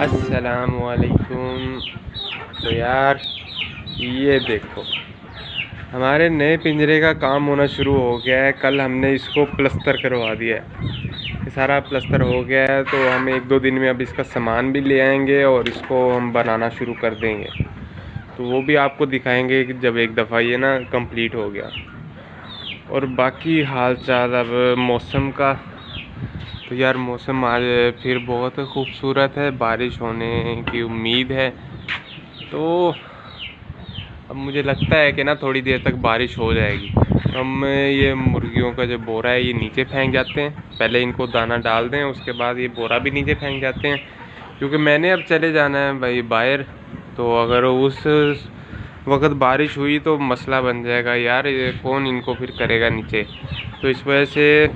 अस्सलामुअलैकुम। तो यार ये देखो, हमारे नए पिंजरे का काम होना शुरू हो गया है। कल हमने इसको प्लस्तर करवा दिया है, ये सारा प्लस्तर हो गया है। तो हम 1-2 दिन में अब इसका सामान भी ले आएंगे और इसको हम बनाना शुरू कर देंगे। तो वो भी आपको दिखाएंगे कि जब एक दफ़ा ये ना कंप्लीट हो गया। और बाकी हाल चाल अब मौसम का, तो यार मौसम आज फिर बहुत खूबसूरत है, बारिश होने की उम्मीद है। तो अब मुझे लगता है कि ना थोड़ी देर तक बारिश हो जाएगी। हम ये मुर्गियों का जो बोरा है ये नीचे फेंक जाते हैं, पहले इनको दाना डाल दें, उसके बाद ये बोरा भी नीचे फेंक जाते हैं। क्योंकि मैंने अब चले जाना है भाई बाहर, तो अगर उस वक्त बारिश हुई तो मसला बन जाएगा यार, ये कौन इनको फिर करेगा नीचे। तो इस वजह से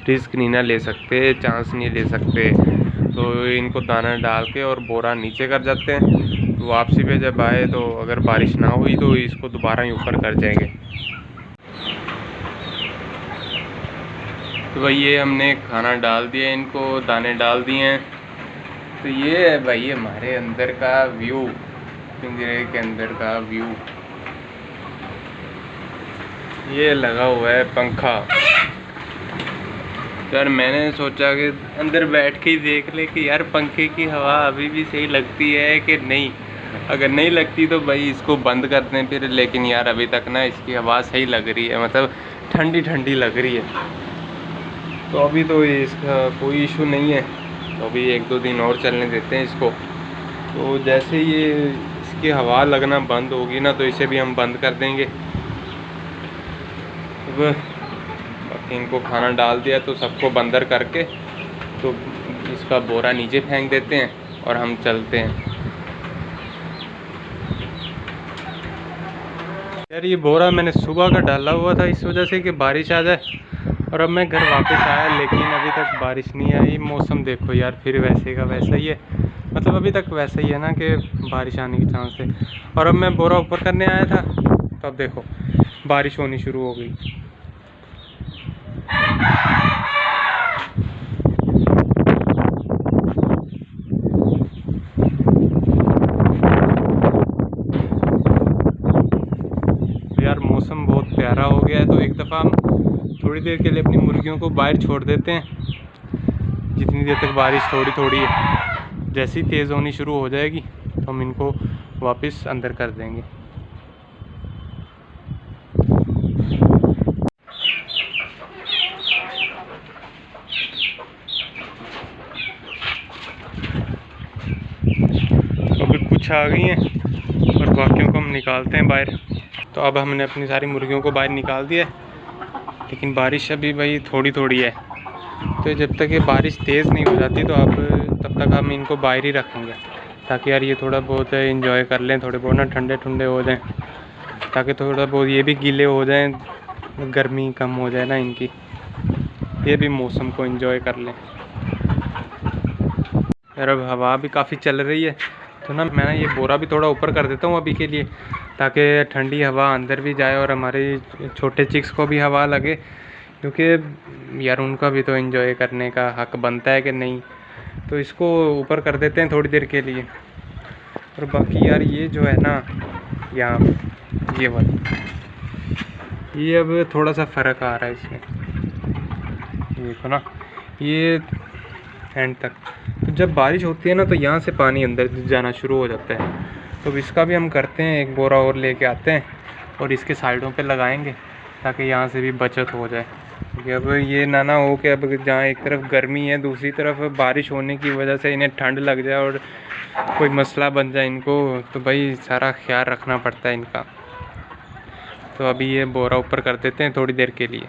रिस्क नहीं ना ले सकते, चांस नहीं ले सकते। तो इनको दाना डाल के और बोरा नीचे कर जाते हैं। तो वापसी पे जब आए तो अगर बारिश ना हुई तो इसको दोबारा ही ऊपर कर जाएंगे। तो भाई ये हमने खाना डाल दिया, इनको दाने डाल दिए हैं। तो ये है भाई हमारे अंदर का व्यू, पिंजरे के अंदर का व्यू। ये लगा हुआ है पंखा। यार मैंने सोचा कि अंदर बैठ के ही देख ले कि यार पंखे की हवा अभी भी सही लगती है कि नहीं। अगर नहीं लगती तो भाई इसको बंद कर दें फिर। लेकिन यार अभी तक ना इसकी हवा सही लग रही है, मतलब ठंडी ठंडी लग रही है। तो अभी तो इसका कोई इशू नहीं है, तो अभी 1-2 दिन और चलने देते हैं इसको। तो जैसे ये इसकी हवा लगना बंद होगी ना तो इसे भी हम बंद कर देंगे। बाकी इनको खाना डाल दिया तो सबको बंदर करके तो इसका बोरा नीचे फेंक देते हैं और हम चलते हैं। यार ये बोरा मैंने सुबह का डाला हुआ था इस वजह से कि बारिश आ जाए, और अब मैं घर वापस आया लेकिन अभी तक बारिश नहीं आई। मौसम देखो यार फिर वैसे का वैसा ही है, मतलब अभी तक वैसा ही है ना कि बारिश आने की चांस है। और अब मैं बोरा ऊपर करने आया था तो अब देखो बारिश होनी शुरू हो गई। यार मौसम बहुत प्यारा हो गया है, तो एक दफ़ा हम थोड़ी देर के लिए अपनी मुर्गियों को बाहर छोड़ देते हैं, जितनी देर तक बारिश थोड़ी थोड़ी है। जैसे ही तेज़ होनी शुरू हो जाएगी तो हम इनको वापस अंदर कर देंगे। अभी कुछ आ गई हैं और बाकियों को हम निकालते हैं बाहर। तो अब हमने अपनी सारी मुर्गियों को बाहर निकाल दिया है, लेकिन बारिश अभी भाई थोड़ी थोड़ी है। तो जब तक ये बारिश तेज़ नहीं हो जाती तो अब तब तक हम इनको बाहर ही रखेंगे, ताकि यार ये थोड़ा बहुत एंजॉय कर लें, थोड़े बहुत ना ठंडे ठंडे हो जाएं, ताकि थोड़ा बहुत ये भी गीले हो जाएं, गर्मी कम हो जाए ना इनकी, ये भी मौसम को एंजॉय कर लें। यार अब हवा भी काफ़ी चल रही है, तो ना मैं ये बोरा भी थोड़ा ऊपर कर देता हूँ अभी के लिए, ताकि ठंडी हवा अंदर भी जाए और हमारे छोटे चिक्स को भी हवा लगे। क्योंकि यार उनका भी तो एंजॉय करने का हक बनता है कि नहीं। तो इसको ऊपर कर देते हैं थोड़ी देर के लिए। और बाकी यार ये जो है ना यहाँ ये वाला, ये अब थोड़ा सा फ़र्क आ रहा है इसमें, देखो ना ये एंड तक। तो जब बारिश होती है ना तो यहाँ से पानी अंदर जाना शुरू हो जाता है। तो इसका भी हम करते हैं, एक बोरा और लेके आते हैं और इसके साइडों पे लगाएंगे, ताकि यहाँ से भी बचत हो जाए। क्योंकि अब ये ना हो कि अब जहाँ एक तरफ गर्मी है दूसरी तरफ बारिश होने की वजह से इन्हें ठंड लग जाए और कोई मसला बन जाए इनको, तो भाई सारा ख्याल रखना पड़ता है इनका। तो अभी ये बोरा ऊपर कर देते हैं थोड़ी देर के लिए।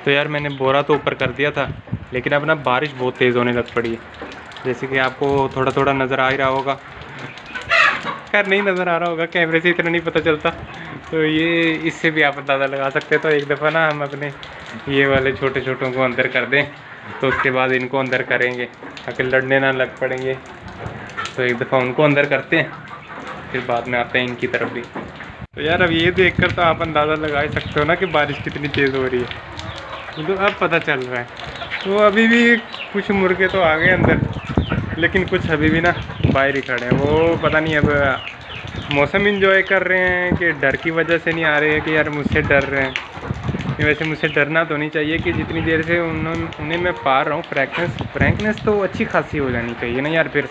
तो यार मैंने बोरा तो ऊपर कर दिया था, लेकिन अब ना बारिश बहुत तेज़ होने लग पड़ी है, जैसे कि आपको थोड़ा थोड़ा नज़र आ ही रहा होगा। खैर नहीं नज़र आ रहा होगा, कैमरे से इतना नहीं पता चलता, तो ये इससे भी आप अंदाज़ा लगा सकते हैं। तो एक दफ़ा ना हम अपने ये वाले छोटे छोटों को अंदर कर दें, तो उसके बाद इनको अंदर करेंगे ताकि लड़ने ना लग पड़ेंगे। तो एक दफ़ा उनको अंदर करते हैं, फिर बाद में आते हैं इनकी तरफ भी। तो यार अब ये देखकर तो आप अंदाज़ा लगा ही सकते हो ना कि बारिश कितनी तेज़ हो रही है, तो अब पता चल रहा है। तो अभी भी कुछ मुर्गे तो आ गए अंदर, लेकिन कुछ अभी भी ना बाहर ही खड़े हैं। वो पता नहीं अब मौसम इंजॉय कर रहे हैं कि डर की वजह से नहीं आ रहे हैं कि यार मुझसे डर रहे हैं। वैसे मुझसे डरना तो नहीं चाहिए कि जितनी देर से उन्हें मैं पार रहा हूँ, फ्रैंकनेस तो अच्छी खासी हो जानी चाहिए ना यार। फिर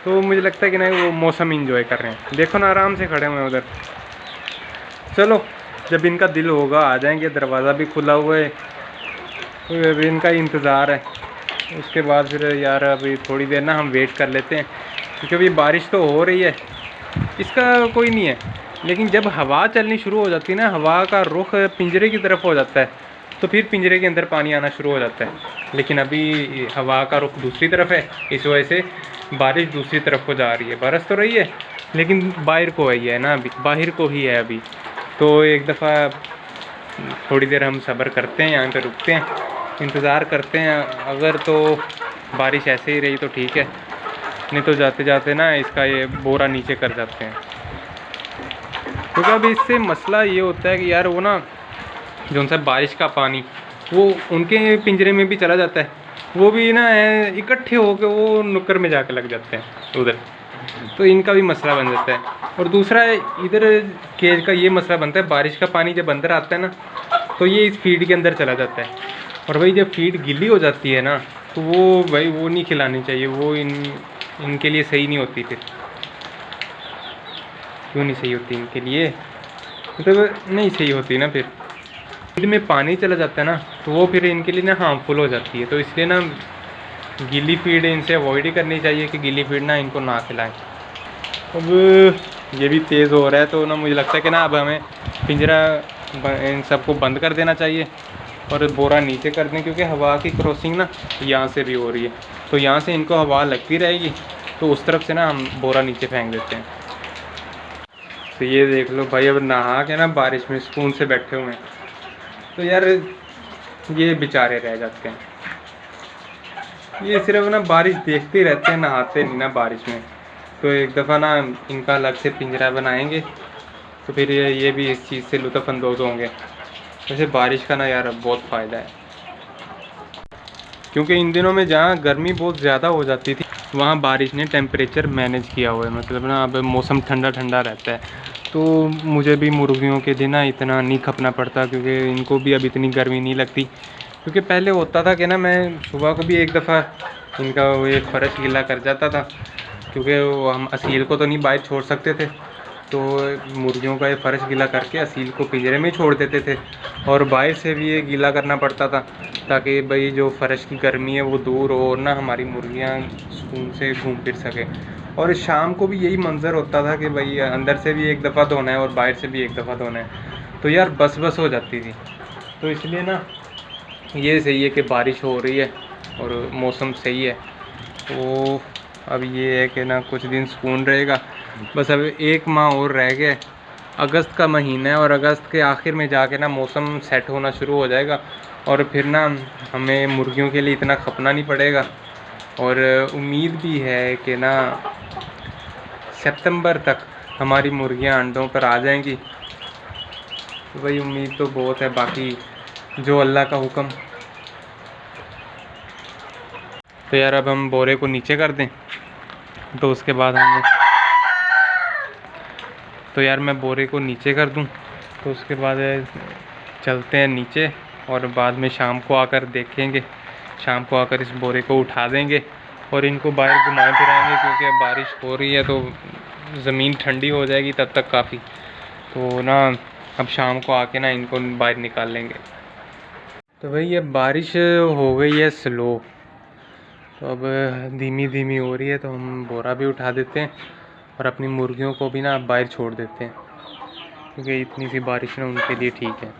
तो मुझे लगता है कि नहीं, वो मौसम इंजॉय कर रहे हैं। देखो ना, आराम से खड़े हुए हैं उधर। चलो, जब इनका दिल होगा आ जाएंगे। दरवाज़ा भी खुला हुआ है, तो अभी इनका इंतज़ार है। उसके बाद फिर यार अभी थोड़ी देर ना हम वेट कर लेते हैं, क्योंकि अभी बारिश तो हो रही है, इसका कोई नहीं है। लेकिन जब हवा चलनी शुरू हो जाती है ना, हवा का रुख पिंजरे की तरफ हो जाता है, तो फिर पिंजरे के अंदर पानी आना शुरू हो जाता है। लेकिन अभी हवा का रुख दूसरी तरफ है, इस वजह से बारिश दूसरी तरफ को जा रही है। बरस तो रही है, लेकिन बाहर को ही है ना, अभी बाहर को ही है अभी। तो एक दफ़ा थोड़ी देर हम सब्र करते हैं, यहाँ पे रुकते हैं, इंतज़ार करते हैं। अगर तो बारिश ऐसे ही रही तो ठीक है, नहीं तो जाते जाते ना इसका ये बोरा नीचे कर जाते हैं। क्योंकि अब इससे मसला ये होता है कि यार वो ना जो उनसे बारिश का पानी वो उनके पिंजरे में भी चला जाता है, वो भी ना इकट्ठे होकर वो नुक्कर में जाकर लग जाते हैं उधर, तो इनका भी मसला बन जाता है। और दूसरा इधर केज का ये मसला बनता है, बारिश का पानी जब अंदर आता है ना, तो ये इस फीड के अंदर चला जाता है। और भाई जब फीड गीली हो जाती है ना, तो वो भाई वो नहीं खिलानी चाहिए, वो इनके लिए सही नहीं होती। फिर क्यों नहीं सही होती इनके लिए, मतलब नहीं सही होती ना। फिर फीड में पानी चला जाता है ना, तो वो फिर इनके लिए ना हार्मफुल हो जाती है। तो इसलिए ना गीली फीड इनसे अवॉइड ही करनी चाहिए कि गीली फीड ना इनको ना खिलाएं। अब ये भी तेज़ हो रहा है, तो ना मुझे लगता है कि ना अब हमें पिंजरा इन सबको बंद कर देना चाहिए और बोरा नीचे कर दें, क्योंकि हवा की क्रॉसिंग ना यहाँ से भी हो रही है। तो यहाँ से इनको हवा लगती रहेगी, तो उस तरफ से ना हम बोरा नीचे फेंक देते हैं। तो ये देख लो भाई, अब नहा के ना बारिश में सुकून से बैठे हुए हैं। तो यार ये बेचारे रह जाते हैं, ये सिर्फ ना बारिश देखते रहते हैं, नहाते नहीं ना बारिश में। तो एक दफ़ा ना इनका अलग से पिंजरा बनाएंगे, तो फिर ये भी इस चीज़ से लुत्फ़अंदोज़ होंगे। वैसे बारिश का ना यार बहुत फ़ायदा है, क्योंकि इन दिनों में जहाँ गर्मी बहुत ज़्यादा हो जाती थी, वहाँ बारिश ने टेम्परेचर मैनेज किया हुआ है। मतलब ना अब मौसम ठंडा ठंडा रहता है, तो मुझे भी मुर्गियों के दिन ना इतना नहीं खपना पड़ता, क्योंकि इनको भी अब इतनी गर्मी नहीं लगती। क्योंकि पहले होता था कि ना मैं सुबह को भी एक दफ़ा इनका वो ये फ़र्श गीला कर जाता था, क्योंकि वो हम असील को तो नहीं बाहर छोड़ सकते थे, तो मुर्गियों का ये फ़र्श गीला करके असील को पिंजरे में छोड़ देते थे। और बाहर से भी ये गीला करना पड़ता था, ताकि भाई जो फ़र्श की गर्मी है वो दूर हो और ना हमारी मुर्गियाँ सुकून से घूम फिर सकें। और शाम को भी यही मंज़र होता था कि भाई अंदर से भी एक दफ़ा धोना है और बाहर से भी एक दफ़ा धोना है, तो यार बस हो जाती थी। तो इसलिए ना ये सही है कि बारिश हो रही है और मौसम सही है। तो अब ये है कि ना कुछ दिन सुकून रहेगा। बस अब 1 माह और रह गया, अगस्त का महीना है, और अगस्त के आखिर में जाके ना मौसम सेट होना शुरू हो जाएगा, और फिर ना हमें मुर्गियों के लिए इतना खपना नहीं पड़ेगा। और उम्मीद भी है कि ना सितंबर तक हमारी मुर्गियां अंडों पर आ जाएंगी। तो भाई उम्मीद तो बहुत है, बाकी जो अल्लाह का हुक्म। तो यार अब हम बोरे को नीचे कर दें, तो उसके बाद हम तो यार मैं बोरे को नीचे कर दूं, तो उसके बाद चलते हैं नीचे, और बाद में शाम को आकर देखेंगे, शाम को आकर इस बोरे को उठा देंगे और इनको बाहर घुमाए फिराएंगे, क्योंकि अब बारिश हो रही है तो ज़मीन ठंडी हो जाएगी तब तक काफ़ी। तो ना अब शाम को आके ना इनको बाहर निकाल लेंगे। तो भाई अब बारिश हो गई है स्लो, तो अब धीमी धीमी हो रही है, तो हम बोरा भी उठा देते हैं और अपनी मुर्गियों को भी ना बाहर छोड़ देते हैं, क्योंकि इतनी सी बारिश ना उनके लिए ठीक है।